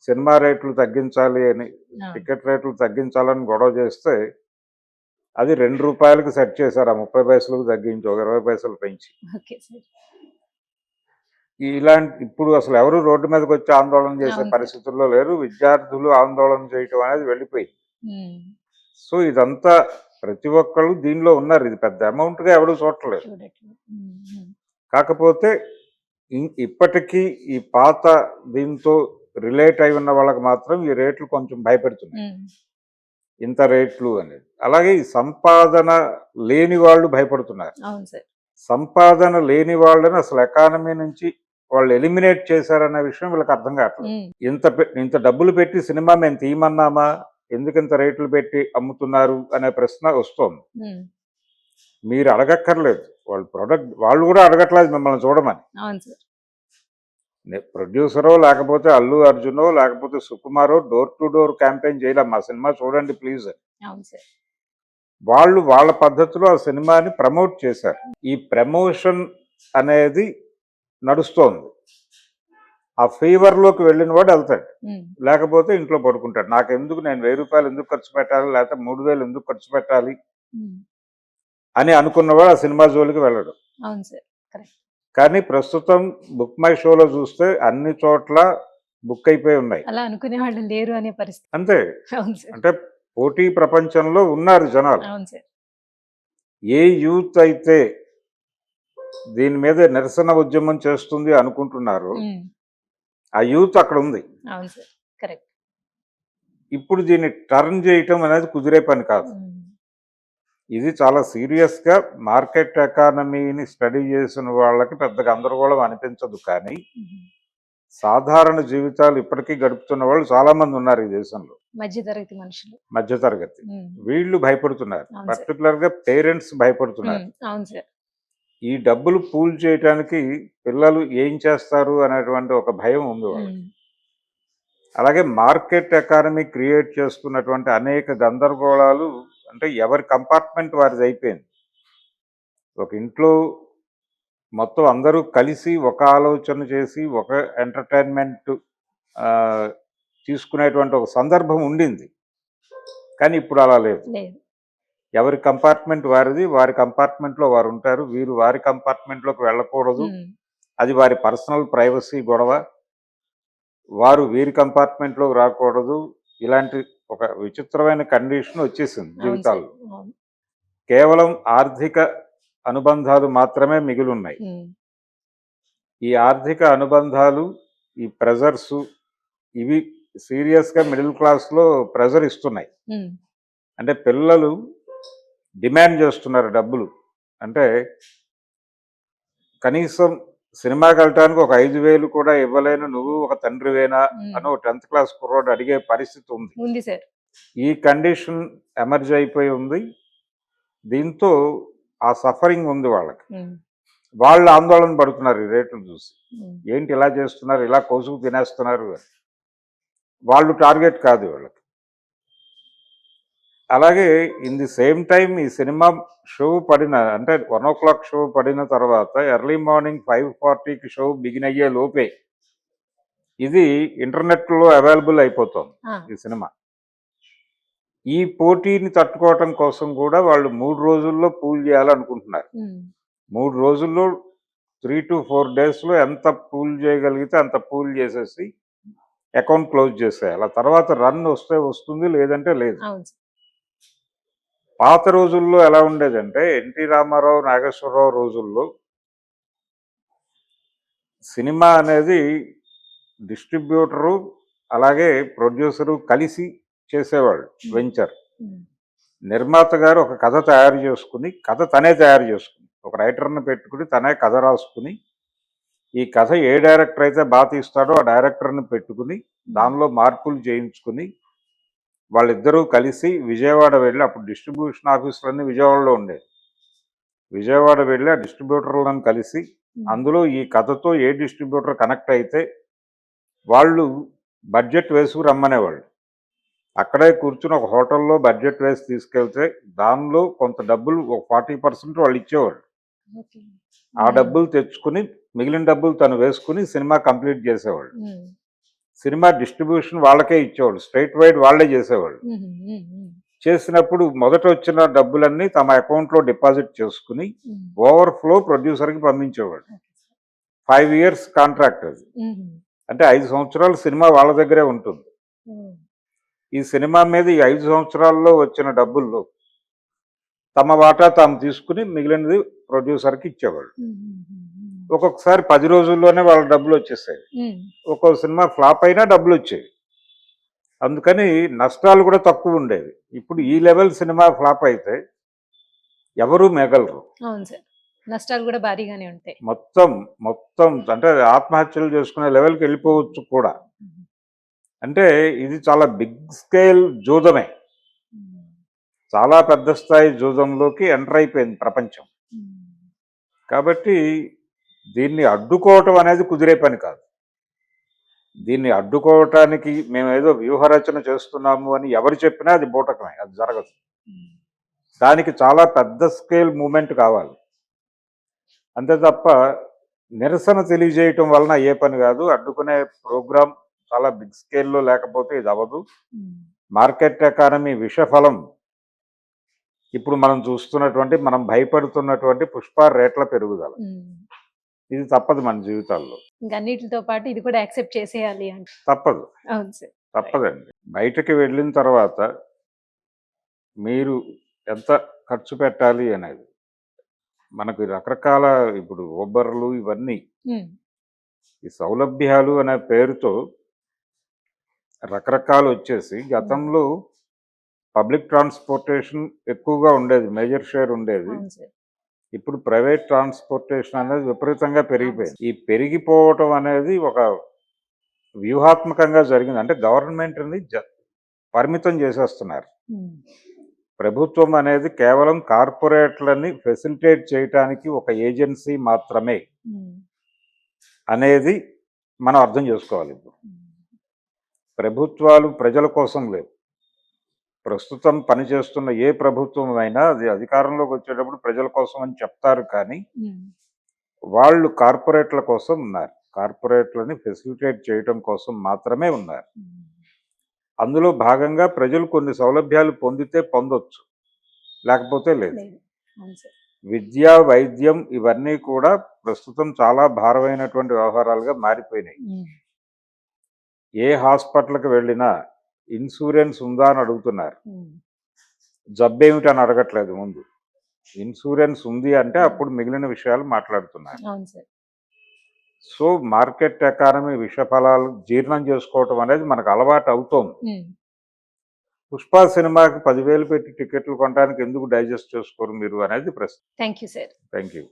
Cinema రేట్లు తగ్గించాలి అని, ఆ! టికెట్ రేట్లు తగ్గించాలని గొడవ చేస్తే, అది రూ. 2కి సెట్ చేశారు. ఆ 30 పైసలకు తగ్గించి, ఒక 20 పైసలు పెంచి. Okay sir. ఇలాంటి ఇప్పుడు అసలు ఎవరు రోడ్డు మీదకొచ్చి ఆందోళన చేసే అవును సార్. పరిస్థితుల్లో లేరు. విద్యార్థులు ఆందోళన చేయటం అనేది వెళ్ళిపోయింది. హ్మ్. సో, ఇదంతా ప్రతి ఒక్కళ్ళు దీనిలో ఉన్నారు. ఇది పెద్ద అమౌంట్‌గా ఎవడు చూడట్లేదు. చూడట్లేదు. హ్మ్. హ్మ్. కాకపోతే ఇప్పటికీ ఈ పాత దీంతో రిలేట్ అయి ఉన్న వాళ్ళకి మాత్రం ఈ రేట్లు కొంచెం భయపెడుతున్నాయి. హ్మ్. ఇంత రేట్లు అనేది. అలాగే ఈ సంపాదన లేని వాళ్ళు భయపడుతున్నారు. అవును సార్. సంపాదన లేని వాళ్ళని అసలు ఎకానమీ నుంచి వాళ్ళు ఎలిమినేట్ చేశారన్న విషయం వీళ్ళకి అర్థం కావట్లేదు. హ్మ్. ఇంత డబ్బులు పెట్టి సినిమా మేము తీయమన్నామా? ఎందుకు ఇంత రేట్లు పెట్టి అమ్ముతున్నారు అనే ప్రశ్న వస్తోంది. హ్మ్. మీరు అడగక్కర్లేదు. వాళ్ళు ప్రొడక్ట్ వాళ్ళు కూడా అడగట్లేదు మిమ్మల్ని చూడమని. అవును సార్. ప్రొడ్యూసరో లేకపోతే అల్లు అర్జునో లేకపోతే సుకుమారో డోర్ టు డోర్ క్యాంపెయిన్ చేయలే మా సినిమా చూడండి ప్లీజ్ అని. అవును సార్. వాళ్ళు వాళ్ళ పద్ధతిలో ఆ సినిమాని ప్రమోట్ చేశారు. ఈ ప్రమోషన్ అనేది నడుస్తోంది. ఆ ఫీవర్‌లోకి వెళ్ళిన వాడు వెళ్తాడు. హ్మ్. లేకపోతే ఇంట్లో పడుకుంటాడు. నాకెందుకు, నేను రూ. 1000 ఎందుకు ఖర్చు పెట్టాలి? లేకపోతే 3000 ఎందుకు ఖర్చు పెట్టాలి? హ్మ్. అని అనుకున్నవాడు ఆ సినిమా జోలికి వెళ్ళడు. అవును సార్. కరెక్ట్. కానీ ప్రస్తుతం బుక్ మై షోలో చూస్తే అన్ని చోట్ల బుక్ అయిపోయి ఉన్నాయి. అలా అనుకునే వాళ్ళు లేరు అనే పరిస్థితి. అంతే. అవును సార్. అంటే పోటీ ప్రపంచంలో ఉన్నారు జనాలు. అవును సార్. ఏ యూత్ అయితే దీని మీద నిరసన ఉద్యమం చేస్తుంది అనుకుంటున్నారో హ్మ్. ఆ యూత్ అక్కడ ఉంది. అవును సార్. కరెక్ట్. ఇప్పుడు దీన్ని టర్న్ చేయటం అనేది కుదిరే పని కాదు. హ్మ్. ఇది చాలా సీరియస్‌గా మార్కెట్ ఎకానమీని స్టడీ చేసిన వాళ్ళకి పెద్ద గందరగోళం అనిపించదు. కానీ హుహు. సాధారణ జీవితాలు ఇప్పటికీ గడుపుతున్న వాళ్ళు చాలామంది ఉన్నారు ఈ దేశంలో. మధ్య తరగతి మనుషులు. మధ్యతరగతి. హ్మ్. వీళ్ళు భయపడుతున్నారు. అవును సార్. పర్టిక్యులర్‌గా పేరెంట్స్ భయపడుతున్నారు. అవును సార్. ఈ డబ్బులు పూల్ చేయటానికి పిల్లలు ఏం చేస్తారు అనేటువంటి ఒక భయం ఉంది వాళ్ళకి. హ్మ్. అలాగే మార్కెట్ ఎకానమీ క్రియేట్ చేస్తున్నటువంటి అనేక గందరగోళాలు, అంటే ఎవరి కంపార్ట్మెంట్ వారిది అయిపోయింది. ఒక ఇంట్లో మొత్తం అందరూ కలిసి ఒక ఆలోచన చేసి ఒక ఎంటర్టైన్మెంట్ తీసుకునేటువంటి ఒక సందర్భం ఉండింది. కానీ ఇప్పుడు అలా లేదు. లేదు. ఎవరి కంపార్ట్మెంట్ వారిది, వారి కంపార్ట్మెంట్లో వారు ఉంటారు. వీరు వారి కంపార్ట్మెంట్లోకి వెళ్ళకూడదు. హ్మ్. అది వారి పర్సనల్ ప్రైవసీ గొడవ. వారు వీరి కంపార్ట్మెంట్లోకి రాకూడదు. ఇలాంటి ఒక విచిత్రమైన కండిషన్ వచ్చేసింది అవును సార్. జీవితాల్లో. అవును. కేవలం ఆర్థిక అనుబంధాలు మాత్రమే మిగిలున్నాయి. హ్మ్. ఈ ఆర్థిక అనుబంధాలు, ఈ ప్రెజర్సు, ఇవి సీరియస్‌గా మిడిల్ క్లాస్‌లో ప్రెజర్ ఇస్తున్నాయి. హ్మ్. అంటే పిల్లలు డిమాండ్ చేస్తున్నారు డబ్బులు. అంటే కనీసం సినిమాకెళ్ళటానికి ఒక 5,000 కూడా ఇవ్వలేను నువ్వు ఒక తండ్రివేనా హ్మ్. అని ఒక 10థ్ క్లాస్ కుర్రోడు అడిగే పరిస్థితి ఉంది. ఉంది సార్. ఈ కండిషన్ ఎమర్జ్ అయిపోయి ఉంది. దీంతో ఆ సఫరింగ్ ఉంది వాళ్ళకి. హ్మ్. వాళ్ళు ఆందోళన పడుతున్నారు ఈ రేట్లు చూసి. హ్మ్. ఏంటి ఇలా చేస్తున్నారు, ఇలా కోసుకు తినేస్తున్నారు అని. వాళ్ళు టార్గెట్ కాదు వీళ్ళకి. అలాగే ఇన్ ది సేమ్ టైమ్ ఈ సినిమా షో పడిన, అంటే 1:00 షో పడిన తర్వాత ఎర్లీ మార్నింగ్ 5:40కి షో బిగిన్ అయ్యే లోపే ఇది ఇంటర్నెట్లో అవైలబుల్ అయిపోతుంది ఆ! ఈ సినిమా. ఈ పోటీని తట్టుకోవటం కోసం కూడా వాళ్ళు 3 రోజుల్లో పూల్ చేయాలనుకుంటున్నారు. హ్మ్. 3 రోజుల్లో 3-4 డేస్‌లో ఎంత పూల్ చేయగలిగితే అంత పూల్ చేసేసి అకౌంట్ క్లోజ్ చేసేయాలి. ఆ తర్వాత రన్ వస్తే వస్తుంది, లేదంటే లేదు. అవును సార్. పాత రోజుల్లో ఎలా ఉండేదంటే ఎన్టీ రామారావు, నాగేశ్వరరావు రోజుల్లో సినిమా అనేది డిస్ట్రిబ్యూటరు అలాగే ప్రొడ్యూసరు కలిసి చేసేవాళ్ళు హ్మ్. వెంచర్. హ్మ్. నిర్మాత గారు ఒక కథ తయారు చేసుకుని, కథ తనే తయారు చేసుకుని, ఒక రైటర్‌ని పెట్టుకుని తనే కథ రాసుకుని, ఈ కథ ఏ డైరెక్టర్ అయితే బాగా తీస్తాడో ఆ డైరెక్టర్‌ని పెట్టుకుని దానిలో మార్పులు చేయించుకుని వాళ్ళిద్దరూ కలిసి విజయవాడ వెళ్ళి, అప్పుడు డిస్ట్రిబ్యూషన్ ఆఫీసులన్నీ విజయవాడలో ఉండేవి. విజయవాడ వెళ్ళి ఆ డిస్ట్రిబ్యూటర్లను కలిసి హ్మ్. అందులో ఈ కథతో ఏ డిస్ట్రిబ్యూటర్ కనెక్ట్ అయితే వాళ్ళు బడ్జెట్ వేసుకు రమ్మనేవాళ్ళు. అక్కడే కూర్చుని ఒక హోటల్లో బడ్జెట్ వేసి తీసుకెళ్తే దానిలో కొంత డబ్బులు ఒక 40% వాళ్ళు ఇచ్చేవాళ్ళు. ఓకే. ఆ హ్మ్. డబ్బులు తెచ్చుకుని మిగిలిన డబ్బులు తను వేసుకుని సినిమా కంప్లీట్ చేసేవాళ్ళు. హ్మ్. సినిమా డిస్ట్రిబ్యూషన్ వాళ్ళకే ఇచ్చేవాళ్ళు, స్ట్రైట్ వైడ్ వాళ్ళే చేసేవాళ్ళు. చేసినప్పుడు మొదట వచ్చిన డబ్బులన్నీ తమ అకౌంట్లో డిపాజిట్ చేసుకుని ఓవర్ఫ్లో ప్రొడ్యూసర్కి పంపించేవాడు. 5 ఇయర్స్ కాంట్రాక్ట్ అది. అంటే 5 సంవత్సరాలు సినిమా వాళ్ళ దగ్గరే ఉంటుంది. ఈ సినిమా మీద ఈ 5 సంవత్సరాల్లో వచ్చిన డబ్బుల్లో తమ వాటా తాము తీసుకుని మిగిలినది ప్రొడ్యూసర్కి ఇచ్చేవాళ్ళు. ఒక్కొక్కసారి 10 రోజుల్లోనే వాళ్ళ డబ్బులు వచ్చేసాయి. ఒక్కో సినిమా ఫ్లాప్ అయినా డబ్బులు వచ్చేవి. అందుకని నష్టాలు కూడా తక్కువ ఉండేవి. ఇప్పుడు ఈ లెవెల్ సినిమా ఫ్లాప్ అయితే ఎవరు మిగలరు. అవును సార్, నష్టాలు కూడా భారీగానే ఉంటాయి. మొత్తం మొత్తం అంటే ఆత్మహత్యలు చేసుకునే లెవెల్కి వెళ్ళిపోవచ్చు కూడా. అంటే ఇది చాలా బిగ్ స్కేల్ జూదమే, చాలా పెద్ద స్థాయి జూదంలోకి ఎంటర్ అయిపోయింది ప్రపంచం. కాబట్టి దీన్ని అడ్డుకోవటం అనేది కుదిరే పని కాదు. దీన్ని అడ్డుకోవటానికి మేము ఏదో వ్యూహరచన చేస్తున్నాము అని ఎవరు చెప్పినా అది బూటకమే, అది జరగదు. దానికి చాలా పెద్ద స్కేల్ మూమెంట్ కావాలి. అంతే తప్ప నిరసన తెలియజేయటం వలన ఏ పని కాదు. అడ్డుకునే ప్రోగ్రాం చాలా బిగ్ స్కేల్లో లేకపోతే ఇది అవ్వదు. మార్కెట్ ఎకానమీ విషఫలం ఇప్పుడు మనం చూస్తున్నటువంటి, మనం భయపడుతున్నటువంటి పుష్ప రేట్ల పెరుగుదల. ఇది తప్పదు మన జీవితాల్లో. ఇంకా అన్నిటితో పాటు ఇది కూడా యాక్సెప్ట్ చేసేయాలి అంటే తప్పదు. అవును సార్, తప్పదండి. బయటకు వెళ్ళిన తర్వాత మీరు ఎంత ఖర్చు పెట్టాలి అనేది మనకు రకరకాల, ఇప్పుడు ఊబర్లు ఇవన్నీ ఈ సౌలభ్యాలు అనే పేరుతో రకరకాలు వచ్చేసి, గతంలో పబ్లిక్ ట్రాన్స్పోర్టేషన్ ఎక్కువగా ఉండేది, మేజర్ షేర్ ఉండేది. అవును సార్. ఇప్పుడు ప్రైవేట్ ట్రాన్స్పోర్టేషన్ అనేది విపరీతంగా పెరిగిపోయింది. ఈ పెరిగిపోవటం అనేది ఒక వ్యూహాత్మకంగా జరిగింది. అంటే గవర్నమెంట్ని పరిమితం చేసేస్తున్నారు. ప్రభుత్వం అనేది కేవలం కార్పొరేట్లని ఫెసిలిటేట్ చేయటానికి ఒక ఏజెన్సీ మాత్రమే అనేది మనం అర్థం చేసుకోవాలి. ఇప్పుడు ప్రభుత్వాలు ప్రజల కోసం లేవు. ప్రస్తుతం పనిచేస్తున్న ఏ ప్రభుత్వం అయినా అది అధికారంలోకి వచ్చేటప్పుడు ప్రజల కోసం అని చెప్తారు, కానీ వాళ్ళు కార్పొరేట్ల కోసం ఉన్నారు. కార్పొరేట్లని ఫెసిలిటేట్ చేయటం కోసం మాత్రమే ఉన్నారు. అందులో భాగంగా ప్రజలు కొన్ని సౌలభ్యాలు పొందితే పొందొచ్చు, లేకపోతే లేదు. విద్య, వైద్యం ఇవన్నీ కూడా ప్రస్తుతం చాలా భారమైనటువంటి వ్యవహారాలుగా మారిపోయినాయి. ఏ హాస్పిటల్కి వెళ్ళినా ఇన్సూరెన్స్ ఉందా అని అడుగుతున్నారు. జబ్బేమిటి అని అడగట్లేదు. ముందు ఇన్సూరెన్స్ ఉంది అంటే అప్పుడు మిగిలిన విషయాలు మాట్లాడుతున్నారు. సో మార్కెట్ ఎకానమీ విషఫలాలు జీర్ణం చేసుకోవటం అనేది మనకు అలవాటు అవుతోంది. పుష్ప సినిమాకి 10,000 పెట్టి టికెట్లు కొనడానికి ఎందుకు డైజెస్ట్ చేసుకోరు మీరు అనేది ప్రశ్న. Thank you sir. Thank you.